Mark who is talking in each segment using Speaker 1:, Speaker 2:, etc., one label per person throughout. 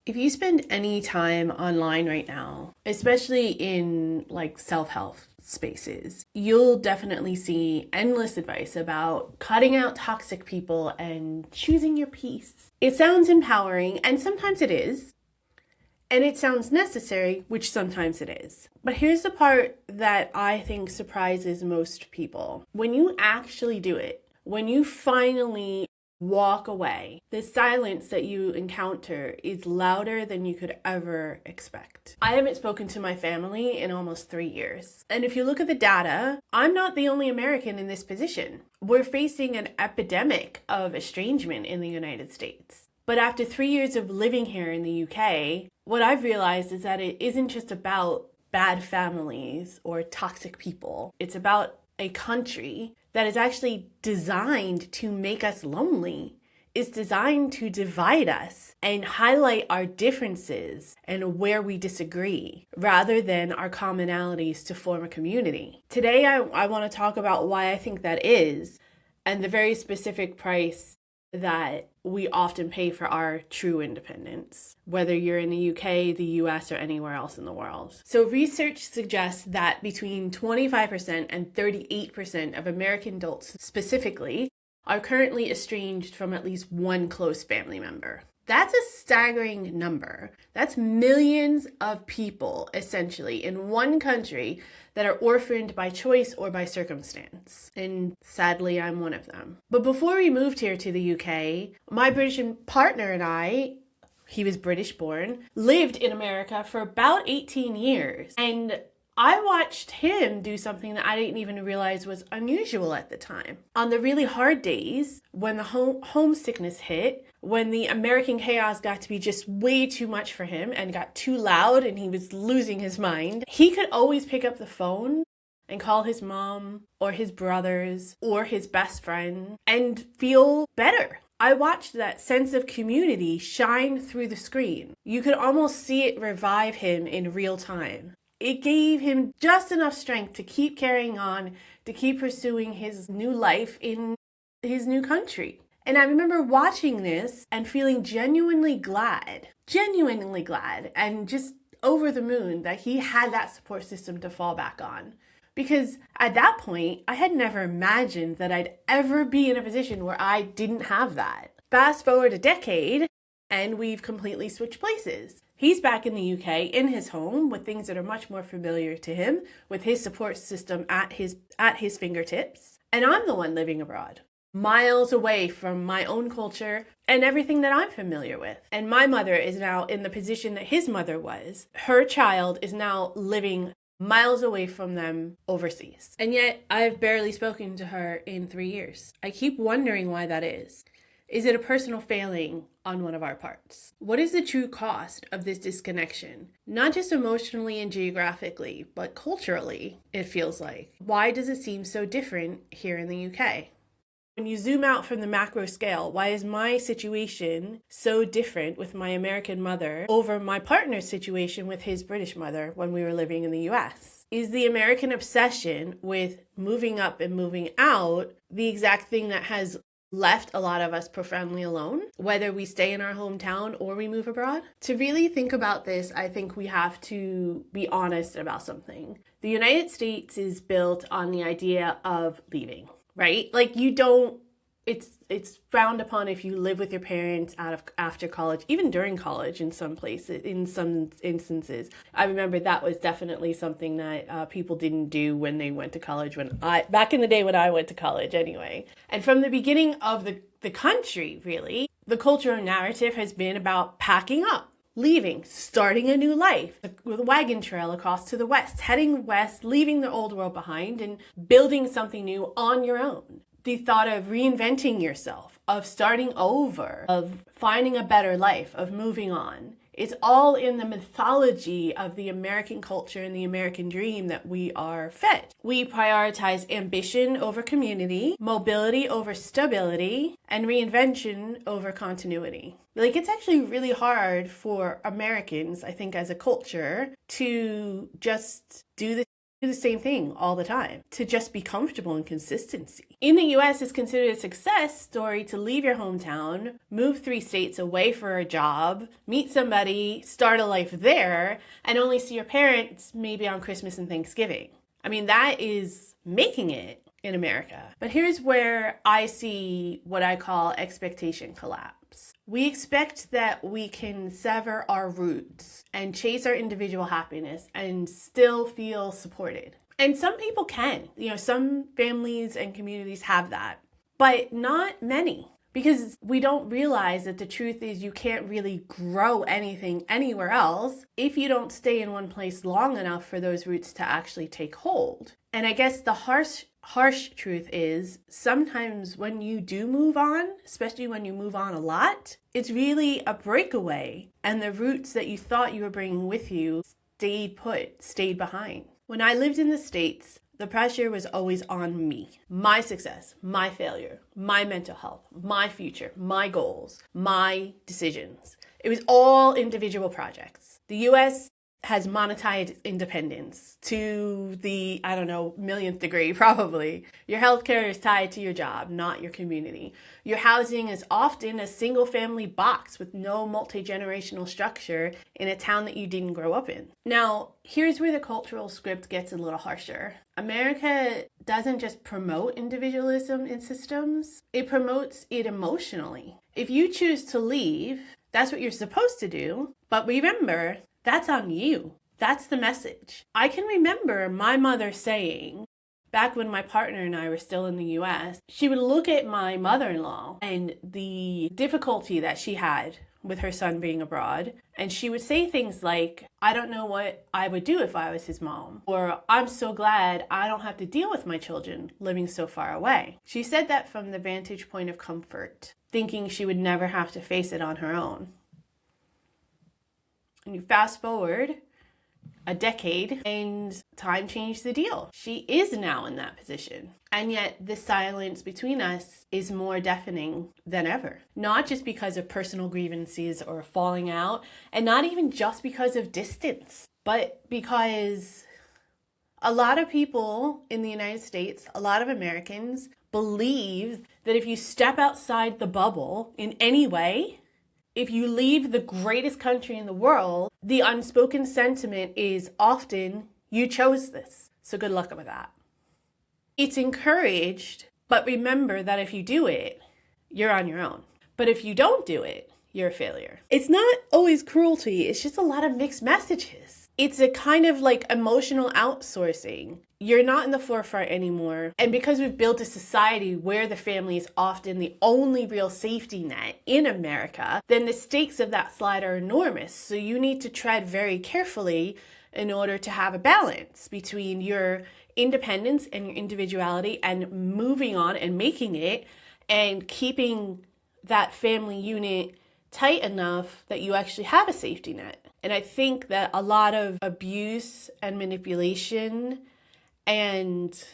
Speaker 1: If you spend any time online right now, especially in like self-help spaces, you'll definitely see endless advice about cutting out toxic people and choosing your peace. It sounds empowering, and sometimes it is, and it sounds necessary, which sometimes it is. But here's the part that I think surprises most people. When you actually do it, when you finally walk away, the silence that you encounter is louder than you could ever expect. I haven't spoken to my family in almost 3 years. And if you look at the data, I'm not the only American in this position. We're facing an epidemic of estrangement in the United States. But after 3 years of living here in the UK, what I've realized is that it isn't just about bad families or toxic people. It's about a country that is actually designed to make us lonely. It's designed to divide us and highlight our differences and where we disagree, rather than our commonalities to form a community. Today, I want to talk about why I think that is, and the very specific price that we often pay for our true independence, whether you're in the UK, the US, or anywhere else in the world. So research suggests that between 25% and 38% of American adults specifically are currently estranged from at least one close family member. That's a staggering number. That's millions of people, essentially, in one country that are orphaned by choice or by circumstance. And sadly, I'm one of them. But before we moved here to the UK, my British partner and I, he was British born, lived in America for about 18 years. And I watched him do something that I didn't even realize was unusual at the time. On the really hard days, when the homesickness hit, when the American chaos got to be just way too much for him and got too loud and he was losing his mind, he could always pick up the phone and call his mom or his brothers or his best friend and feel better. I watched that sense of community shine through the screen. You could almost see it revive him in real time. It gave him just enough strength to keep carrying on, to keep pursuing his new life in his new country. And I remember watching this and feeling genuinely glad, and just over the moon that he had that support system to fall back on. Because at that point, I had never imagined that I'd ever be in a position where I didn't have that. Fast forward a decade, and we've completely switched places. He's back in the UK in his home with things that are much more familiar to him, with his support system at his fingertips. And I'm the one living abroad, miles away from my own culture and everything that I'm familiar with. And my mother is now in the position that his mother was. Her child is now living miles away from them overseas. And yet I've barely spoken to her in 3 years. I keep wondering why that is. Is it a personal failing on one of our parts? What is the true cost of this disconnection? Not just emotionally and geographically, but culturally, it feels like. Why does it seem so different here in the UK? When you zoom out from the macro scale, why is my situation so different with my American mother over my partner's situation with his British mother when we were living in the US? Is the American obsession with moving up and moving out the exact thing that has left a lot of us profoundly alone, whether we stay in our hometown or we move abroad? To really think about this, I think we have to be honest about something. The United States is built on the idea of leaving, right? Like it's frowned upon if you live with your parents after college, even during college in some places, in some instances. I remember that was definitely something that people didn't do when they went to college, back in the day when I went to college anyway. And from the beginning of the country, really, the cultural narrative has been about packing up, leaving, starting a new life with a wagon trail across to the west, heading west, leaving the old world behind and building something new on your own. The thought of reinventing yourself, of starting over, of finding a better life, of moving on. It's all in the mythology of the American culture and the American dream that we are fed. We prioritize ambition over community, mobility over stability, and reinvention over continuity. Like, it's actually really hard for Americans, I think, as a culture, to just do this the same thing all the time to just be comfortable in consistency. In the US, it's considered a success story to leave your hometown, move 3 states away for a job, meet somebody, start a life there, and only see your parents maybe on Christmas and Thanksgiving. I mean, that is making it in America. But here's where I see what I call expectation collapse. We expect that we can sever our roots and chase our individual happiness and still feel supported. And some people can. Some families and communities have that, but not many. Because we don't realize that the truth is you can't really grow anything anywhere else if you don't stay in one place long enough for those roots to actually take hold. And I guess the harsh truth is sometimes when you do move on, especially when you move on a lot, it's really a breakaway. And the roots that you thought you were bringing with you stayed behind. When I lived in the States, the pressure was always on me. My success, my failure, my mental health, my future, my goals, my decisions. It was all individual projects. The US has monetized independence to the, millionth degree, probably. Your healthcare is tied to your job, not your community. Your housing is often a single family box with no multi-generational structure in a town that you didn't grow up in. Now, here's where the cultural script gets a little harsher. America doesn't just promote individualism in systems, it promotes it emotionally. If you choose to leave, that's what you're supposed to do. But remember, that's on you. That's the message. I can remember my mother saying, back when my partner and I were still in the US, she would look at my mother-in-law and the difficulty that she had with her son being abroad. And she would say things like, I don't know what I would do if I was his mom. Or, I'm so glad I don't have to deal with my children living so far away. She said that from the vantage point of comfort, thinking she would never have to face it on her own. And you fast forward a decade and time changed the deal. She is now in that position. And yet the silence between us is more deafening than ever. Not just because of personal grievances or falling out, and not even just because of distance, but because a lot of people in the United States, a lot of Americans believe that if you step outside the bubble in any way, if you leave the greatest country in the world, the unspoken sentiment is often, you chose this. So good luck with that. It's encouraged, but remember that if you do it, you're on your own. But if you don't do it, you're a failure. It's not always cruelty. It's just a lot of mixed messages. It's a kind of like emotional outsourcing. You're not in the forefront anymore. And because we've built a society where the family is often the only real safety net in America, then the stakes of that slide are enormous. So you need to tread very carefully in order to have a balance between your independence and your individuality and moving on and making it and keeping that family unit tight enough that you actually have a safety net. And I think that a lot of abuse and manipulation and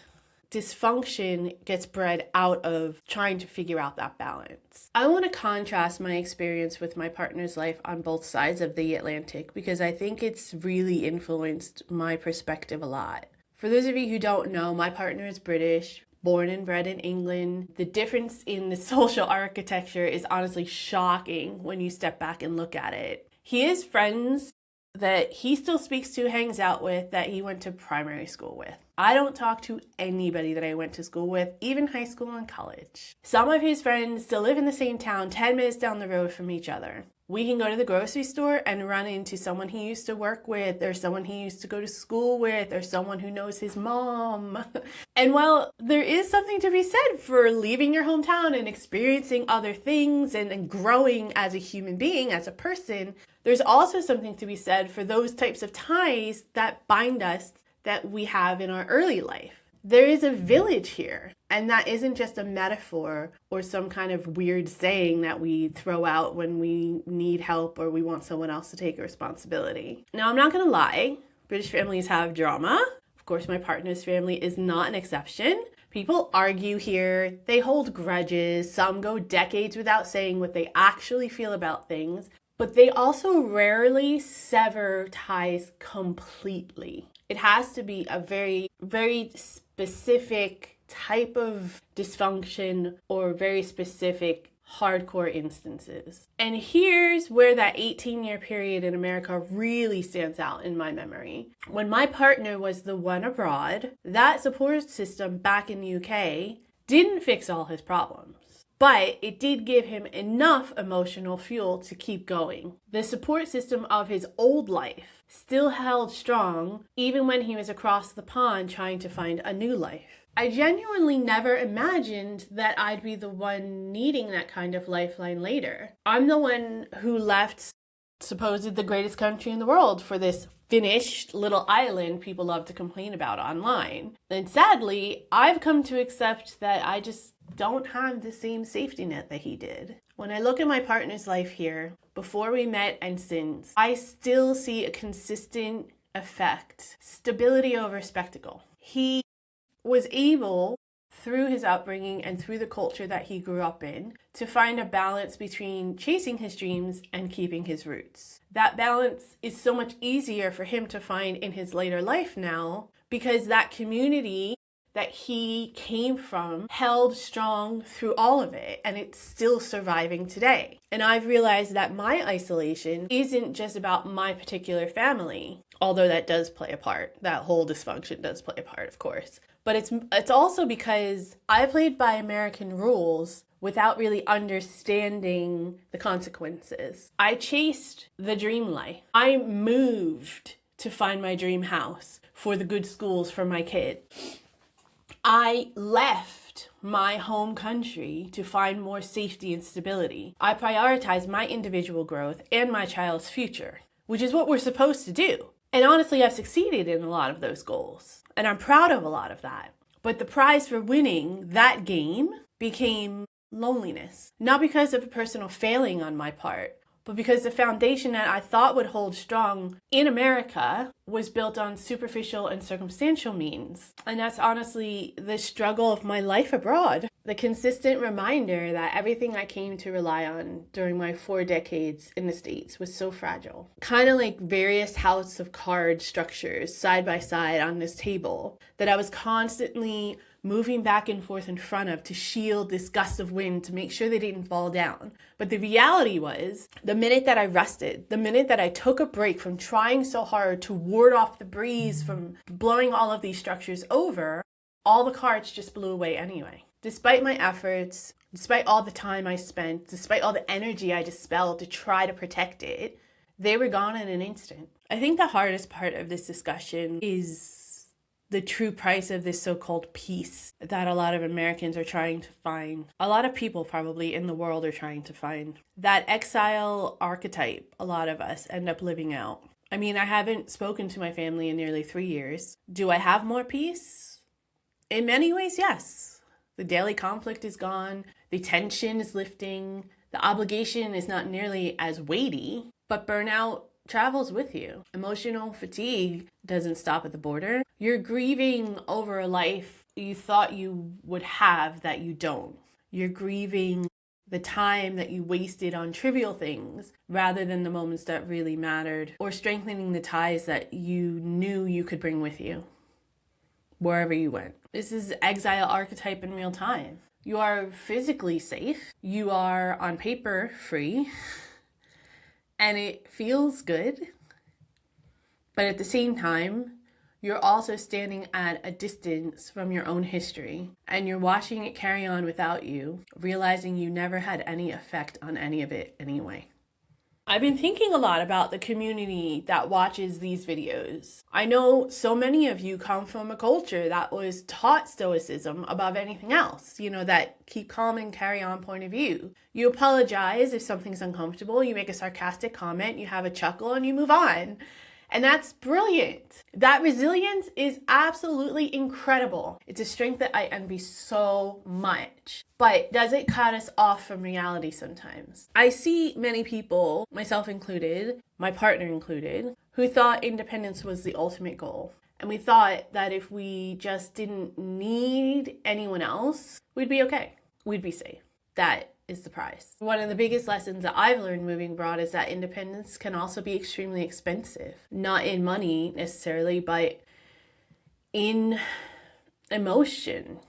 Speaker 1: dysfunction gets bred out of trying to figure out that balance. I want to contrast my experience with my partner's life on both sides of the Atlantic because I think it's really influenced my perspective a lot. For those of you who don't know, my partner is British, born and bred in England. The difference in the social architecture is honestly shocking when you step back and look at it. He has friends that he still speaks to, hangs out with, that he went to primary school with. I don't talk to anybody that I went to school with, even high school and college. Some of his friends still live in the same town, 10 minutes down the road from each other. We can go to the grocery store and run into someone he used to work with, or someone he used to go to school with, or someone who knows his mom. And while there is something to be said for leaving your hometown and experiencing other things and growing as a human being, as a person, there's also something to be said for those types of ties that bind us that we have in our early life. There is a village here, and that isn't just a metaphor or some kind of weird saying that we throw out when we need help or we want someone else to take responsibility. Now, I'm not going to lie, British families have drama. Of course, my partner's family is not an exception. People argue here, they hold grudges, some go decades without saying what they actually feel about things, but they also rarely sever ties completely. It has to be a very, very specific type of dysfunction or very specific hardcore instances. And here's where that 18-year period in America really stands out in my memory. When my partner was the one abroad, that support system back in the UK didn't fix all his problems, but it did give him enough emotional fuel to keep going. The support system of his old life still held strong even when he was across the pond trying to find a new life. I genuinely never imagined that I'd be the one needing that kind of lifeline later. I'm the one who left supposed the greatest country in the world for this finished little island people love to complain about online. And sadly, I've come to accept that I just don't have the same safety net that he did. When I look at my partner's life here, before we met and since, I still see a consistent effect. Stability over spectacle. He was able, through his upbringing and through the culture that he grew up in, to find a balance between chasing his dreams and keeping his roots. That balance is so much easier for him to find in his later life now, because that community that he came from held strong through all of it, and it's still surviving today. And I've realized that my isolation isn't just about my particular family, although that does play a part. That whole dysfunction does play a part, of course. But it's also because I played by American rules without really understanding the consequences. I chased the dream life. I moved to find my dream house for the good schools for my kid. I left my home country to find more safety and stability. I prioritized my individual growth and my child's future, which is what we're supposed to do. And honestly, I've succeeded in a lot of those goals, and I'm proud of a lot of that. But the prize for winning that game became loneliness, not because of a personal failing on my part, but because the foundation that I thought would hold strong in America was built on superficial and circumstantial means. And that's honestly the struggle of my life abroad. The consistent reminder that everything I came to rely on during my 4 decades in the States was so fragile. Kind of like various house of cards structures side by side on this table that I was constantly moving back and forth in front of to shield this gust of wind to make sure they didn't fall down. But the reality was, the minute that I rested, the minute that I took a break from trying so hard to ward off the breeze from blowing all of these structures over, all the cards just blew away anyway. Despite my efforts, despite all the time I spent, despite all the energy I dispelled to try to protect it, they were gone in an instant. I think the hardest part of this discussion is the true price of this so-called peace that a lot of Americans are trying to find. A lot of people probably in the world are trying to find. That exile archetype a lot of us end up living out. I mean, I haven't spoken to my family in nearly 3 years. Do I have more peace? In many ways, yes. The daily conflict is gone. The tension is lifting. The obligation is not nearly as weighty, but burnout travels with you. Emotional fatigue doesn't stop at the border. You're grieving over a life you thought you would have that you don't. You're grieving the time that you wasted on trivial things rather than the moments that really mattered, or strengthening the ties that you knew you could bring with you wherever you went. This is exile archetype in real time. You are physically safe. You are on paper free. And it feels good. But at the same time, you're also standing at a distance from your own history, and you're watching it carry on without you, realizing you never had any effect on any of it anyway. I've been thinking a lot about the community that watches these videos. I know so many of you come from a culture that was taught stoicism above anything else, that keep calm and carry on point of view. You apologize if something's uncomfortable, you make a sarcastic comment, you have a chuckle, and you move on. And that's brilliant. That resilience is absolutely incredible. It's a strength that I envy so much. But does it cut us off from reality sometimes? I see many people, myself included, my partner included, who thought independence was the ultimate goal. And we thought that if we just didn't need anyone else, we'd be okay. We'd be safe. That is the price. One of the biggest lessons that I've learned moving abroad is that independence can also be extremely expensive. Not in money necessarily, but in emotion,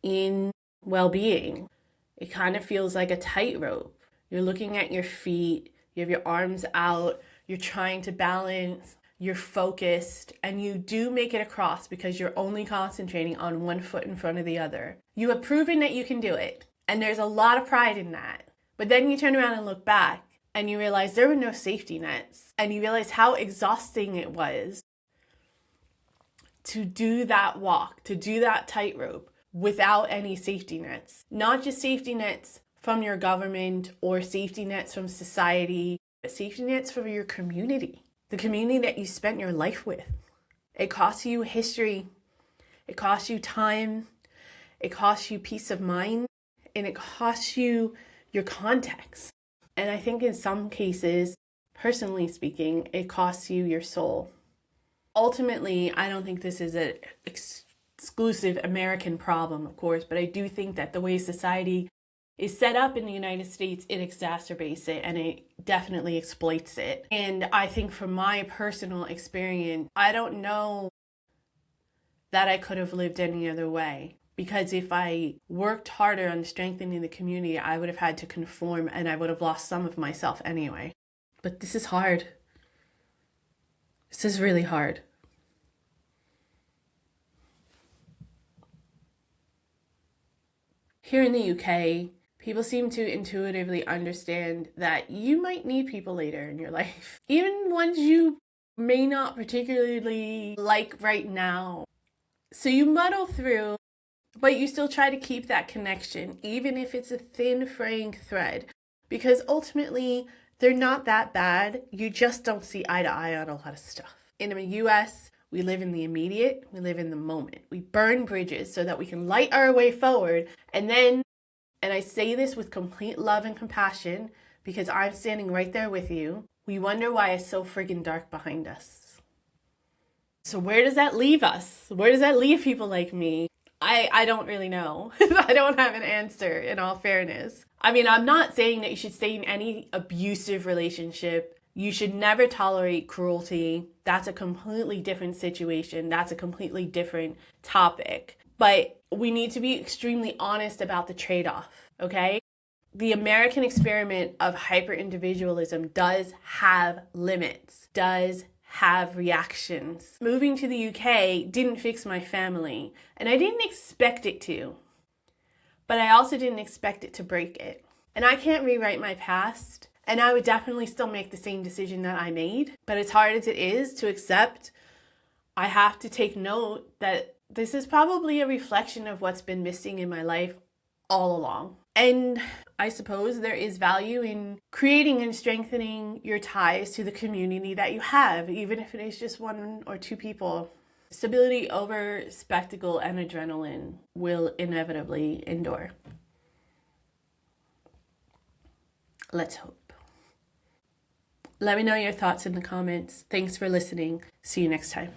Speaker 1: in well-being. It kind of feels like a tightrope. You're looking at your feet, you have your arms out, you're trying to balance, you're focused, and you do make it across because you're only concentrating on one foot in front of the other. You have proven that you can do it, and there's a lot of pride in that. But then you turn around and look back, and you realize there were no safety nets, and you realize how exhausting it was to do that walk, to do that tightrope without any safety nets. Not just safety nets from your government or safety nets from society, but safety nets from your community, the community that you spent your life with. It costs you history, it costs you time, it costs you peace of mind, and it costs you your context. And I think in some cases, personally speaking, it costs you your soul. Ultimately, I don't think this is an exclusive American problem, of course, but I do think that the way society is set up in the United States, it exacerbates it and it definitely exploits it. And I think from my personal experience, I don't know that I could have lived any other way. Because if I worked harder on strengthening the community, I would have had to conform and I would have lost some of myself anyway. But this is hard. This is really hard. Here in the UK, people seem to intuitively understand that you might need people later in your life. Even ones you may not particularly like right now. So you muddle through, but you still try to keep that connection, even if it's a thin fraying thread. Because ultimately, they're not that bad. You just don't see eye to eye on a lot of stuff. In the US, we live in the immediate, we live in the moment. We burn bridges so that we can light our way forward. And then, and I say this with complete love and compassion because I'm standing right there with you, we wonder why it's so friggin' dark behind us. So where does that leave us? Where does that leave people like me? I don't really know. I don't have an answer, in all fairness. I mean, I'm not saying that you should stay in any abusive relationship. You should never tolerate cruelty. That's a completely different situation. That's a completely different topic. But we need to be extremely honest about the trade-off, okay? The American experiment of hyper-individualism does have limits, does have reactions. Moving to the UK didn't fix my family, and I didn't expect it to, but I also didn't expect it to break it. And I can't rewrite my past, and I would definitely still make the same decision that I made, but as hard as it is to accept, I have to take note that this is probably a reflection of what's been missing in my life all along. And I suppose there is value in creating and strengthening your ties to the community that you have, even if it is just one or two people. Stability over spectacle and adrenaline will inevitably endure. Let's hope. Let me know your thoughts in the comments. Thanks for listening. See you next time.